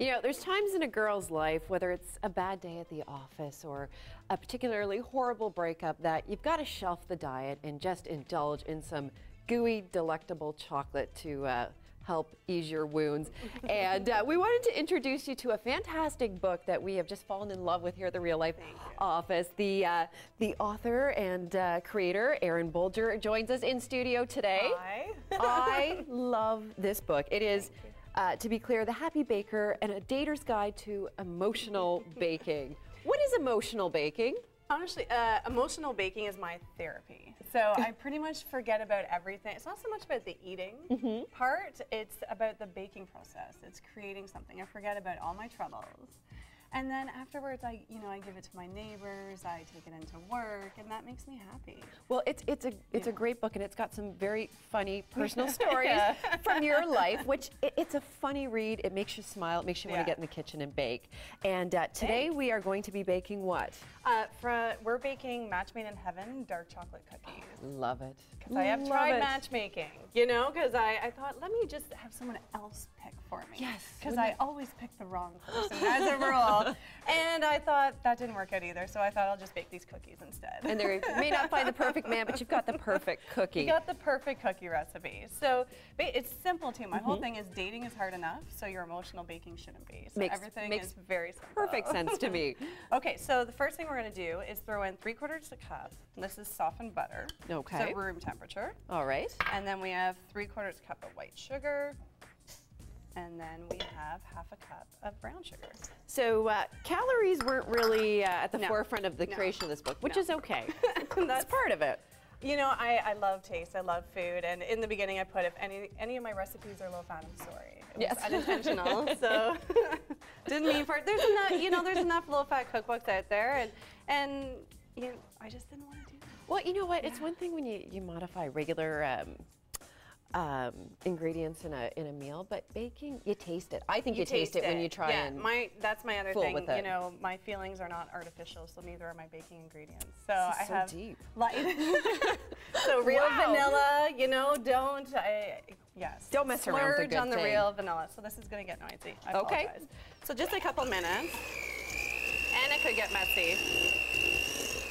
You know, there's times in a girl's life, whether it's a bad day at the office or a particularly horrible breakup, that you've got to shelf the diet and just indulge in some gooey, delectable chocolate to help ease your wounds. And we wanted to introduce you to a fantastic book that we have just fallen in love with here at the Real Life office. The author and creator, Erin Bolger, joins us in studio today. Hi. I love this book. It is, to be clear, The Happy Baker and a Dater's Guide to Emotional Baking. What is emotional baking? Honestly, emotional baking is my therapy. So I pretty much forget about everything. It's not so much about the eating part, it's about the baking process. It's creating something. I forget about all my troubles. And then afterwards, I give it to my neighbors, I take it into work, and that makes me happy. Well, it's a great book, and it's got some very funny personal stories from your life, which it's a funny read. It makes you smile. It makes you want to get in the kitchen and bake. And today we are going to be baking what? We're baking Match Made in Heaven dark chocolate cookies. Love it. Because I have tried matchmaking, because I thought, let me just have someone else pick for me. Yes. Because I always pick the wrong person as a rule. And I thought that didn't work out either, so I thought I'll just bake these cookies instead. And you may not find the perfect man, but you've got the perfect cookie. You got the perfect cookie recipe. So it's simple too. My whole thing is dating is hard enough, so your emotional baking shouldn't be. So everything is very simple. Perfect sense to me. Okay, so the first thing we're going to do is throw in 3/4 cup. This is softened butter. Okay. So room temperature. All right. And then we have 3/4 cup of white sugar. And then we have 1/2 cup of brown sugar. So calories weren't really at the forefront of the creation of this book, which is okay. That's part of it. You know, I love taste, I love food, and in the beginning I put if any of my recipes are low fat, I'm sorry. It was unintentional, so didn't mean for it. There's enough, there's enough low fat cookbooks out there, and I just didn't want to do that. Well, you know what? It's one thing when you modify regular ingredients in a meal, but baking, you taste it. I think you taste it when you try and that's my other thing. My feelings are not artificial, so neither are my baking ingredients. So I have deep. So real vanilla, don't mess around with a good on the thing. real vanilla. So this is going to get noisy. I apologize. So just a couple minutes, and it could get messy.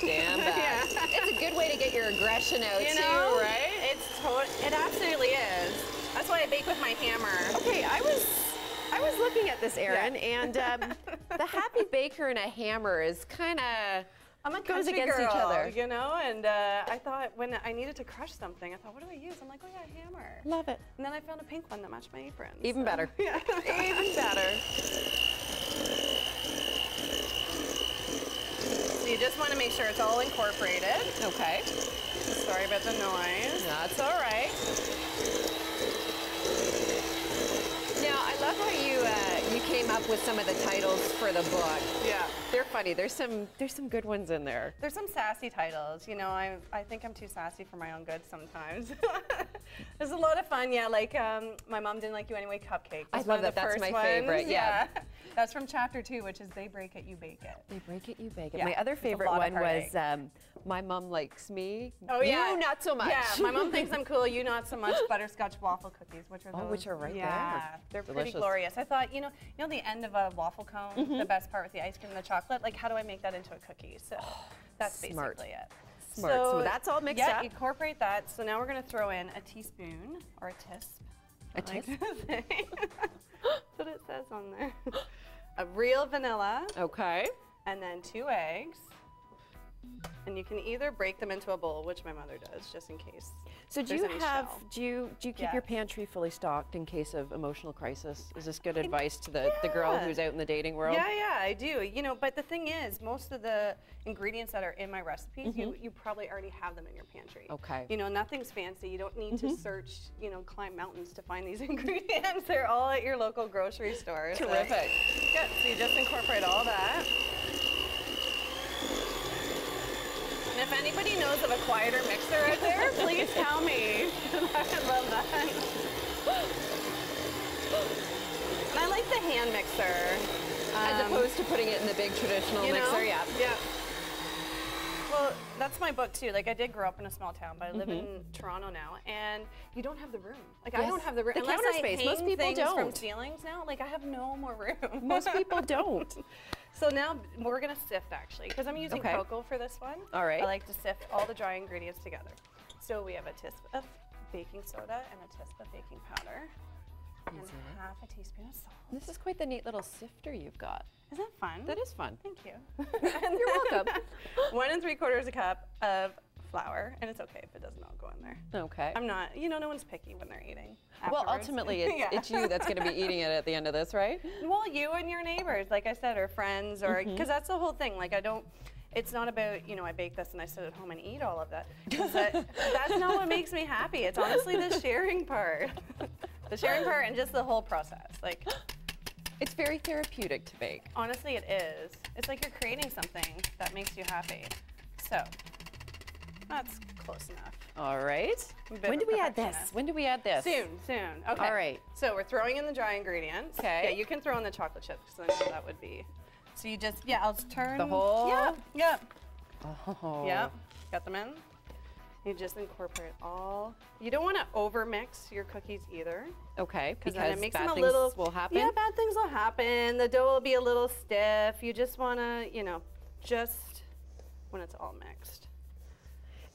Damn bad. It's a good way to get your aggression out too, right? It absolutely is. That's why I bake with my hammer. Okay, I was looking at this, Erin, and the Happy Baker and a hammer is kind of goes against each other, And I thought when I needed to crush something, I thought, what do I use? I'm like, oh yeah, a hammer. Love it. And then I found a pink one that matched my apron. Even better. Yeah. Even better. You just want to make sure it's all incorporated. Okay. Sorry about the noise. That's all right. Now, I love how you came up with some of the titles for the book. Yeah. They're funny. There's some good ones in there. There's some sassy titles. I think I'm too sassy for my own good sometimes. There's a lot of fun. Yeah, like My Mom Didn't Like You Anyway cupcake. I love that. That's my favorite. Yeah. That's from chapter 2, which is They Break It, You Bake It. They break it, you bake it. Yeah, my other favorite one was My Mom Likes Me. Oh yeah. You not so much. Yeah, my mom thinks I'm cool, you not so much. Butterscotch waffle cookies, which are those. Which are right there. Yeah, they're pretty glorious. I thought, the end of a waffle cone, the best part with the ice cream and the chocolate, like how do I make that into a cookie? So that's basically it. Smart. So that's all mixed up. Yeah, incorporate that. So now we're going to throw in a teaspoon or a tisp. A tisp? That's what it says on there. A real vanilla. Okay. And then 2 eggs. And you can either break them into a bowl, which my mother does, just in case. So do you keep your pantry fully stocked in case of emotional crisis? Is this good advice to the girl who's out in the dating world? Yeah, I do. But the thing is, most of the ingredients that are in my recipes, you probably already have them in your pantry. Okay. Nothing's fancy. You don't need to search, climb mountains to find these ingredients. They're all at your local grocery store. Terrific. So you just incorporate all that. And if anybody knows of a quieter mixer out there, please tell me. I would love that. And I like the hand mixer. As opposed to putting it in the big traditional mixer, yeah. Yeah. Well, that's my book too. Like I did grow up in a small town, but I live in Toronto now, and you don't have the room. Like I don't have the room. The Unless counter I space. hang Most people things don't. from ceilings now. Like I have no more room. Most people don't. So now we're gonna sift actually, because I'm using Okay. cocoa for this one. All right. I like to sift all the dry ingredients together. So we have a teaspoon of baking soda and a teaspoon of baking powder, and half a teaspoon of salt. This is quite the neat little sifter you've got. Isn't that fun? That is fun. Thank you. You're welcome. 1 3/4 cup of flour, and it's okay if it doesn't all go in there. Okay. I'm not, no one's picky when they're eating. Well, afterwards. ultimately, it's you that's going to be eating it at the end of this, right? Well, you and your neighbors, like I said, or friends, or because that's the whole thing. Like it's not about, I bake this and I sit at home and eat all of that. 'Cause that's not what makes me happy. It's honestly the sharing part. The sharing part and just the whole process. Like, It's very therapeutic to bake. honestly, it is. It's like you're creating something that makes you happy. So, that's close enough. All right. I'm a bit When of do a we add this? perfectionist. When do we add this? Soon. Okay. All right. So we're throwing in the dry ingredients. Okay. Yeah, you can throw in the chocolate chips because I know that would be. So you just, I'll just turn. The whole? Yep. Oh. Yep. Got them in. You just incorporate all. You don't want to over mix your cookies either. Okay, because Then it makes bad them a things little. will happen. Yeah, bad things will happen. The dough will be a little stiff. You just want to, just when it's all mixed.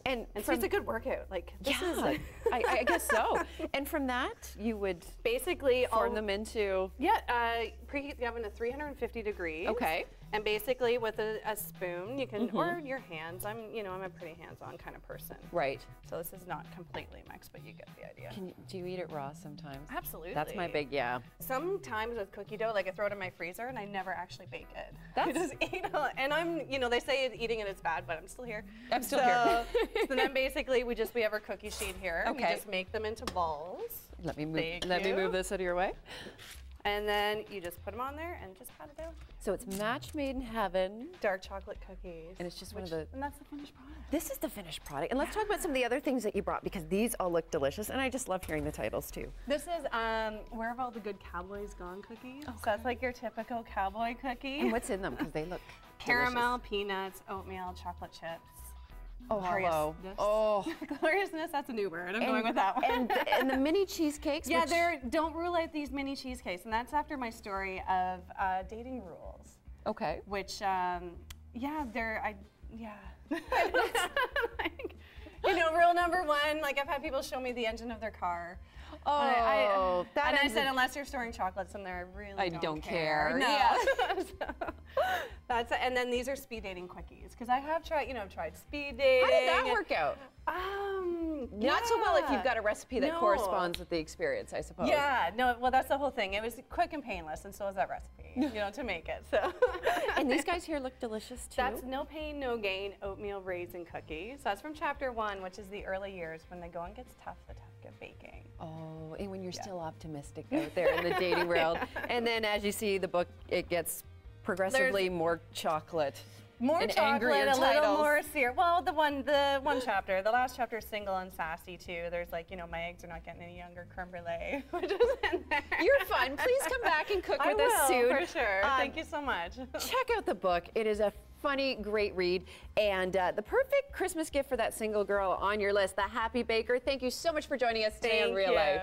And so it's a good workout. Like this is yeah, I guess so. And from that, you would basically form them into. Yeah, preheat the oven to 350 degrees. Okay. And basically with a spoon, you can, or your hands. I'm a pretty hands-on kind of person. Right. So this is not completely mixed, but you get the idea. Do you eat it raw sometimes? Absolutely. That's my big, yeah. Sometimes with cookie dough, like I throw it in my freezer and I never actually bake it. I That's- just eat it. And they say eating it is bad, but I'm still here. I'm still here. So then basically we have our cookie sheet here. Okay. We just make them into balls. Let me move. Thank Let me you. move this out of your way. And then you just put them on there and just pat it down. So it's match made in heaven. Dark chocolate cookies. And it's just and that's the finished product. This is the finished product. And let's talk about some of the other things that you brought, because these all look delicious, and I just love hearing the titles too. This is Where Have All the Good Cowboys Gone cookies. So that's like your typical cowboy cookie. And what's in them? Because they look Caramel, peanuts, oatmeal, chocolate chips. Oh, hello. Gloriousness. Oh. Gloriousness, that's a new word. I'm going with that one. And the mini cheesecakes. Yeah, which, don't rule out these mini cheesecakes. And that's after my story of dating rules. okay. Which, rule number one, like I've had people show me the engine of their car. Oh, And I said, unless you're storing chocolates in there, I really don't care. No. Yeah. And then these are speed dating quickies, because I have tried, I've tried speed dating. How did that work out? Not so well if you've got a recipe that corresponds with the experience, I suppose. Yeah, no, well, that's the whole thing. It was quick and painless, and so is that recipe, to make it. So. And these guys here look delicious too. That's No Pain, No Gain oatmeal raisin cookie. So that's from chapter 1, which is the early years when the going gets tough, the tough get baking. Oh, and when you're still optimistic out there in the dating world. And then as you see the book, it gets progressively more chocolate. More and chocolate, angrier a little titles. more syrup. Well, the one chapter, the last chapter is single and sassy too. There's like, my eggs are not getting any younger, creme brulee, which is in there. You're fun. Please come back and cook with I us will, soon. for sure. Thank you so much. Check out the book. It is a funny, great read, and the perfect Christmas gift for that single girl on your list, the Happy Baker. Thank you so much for joining us today on Real Life.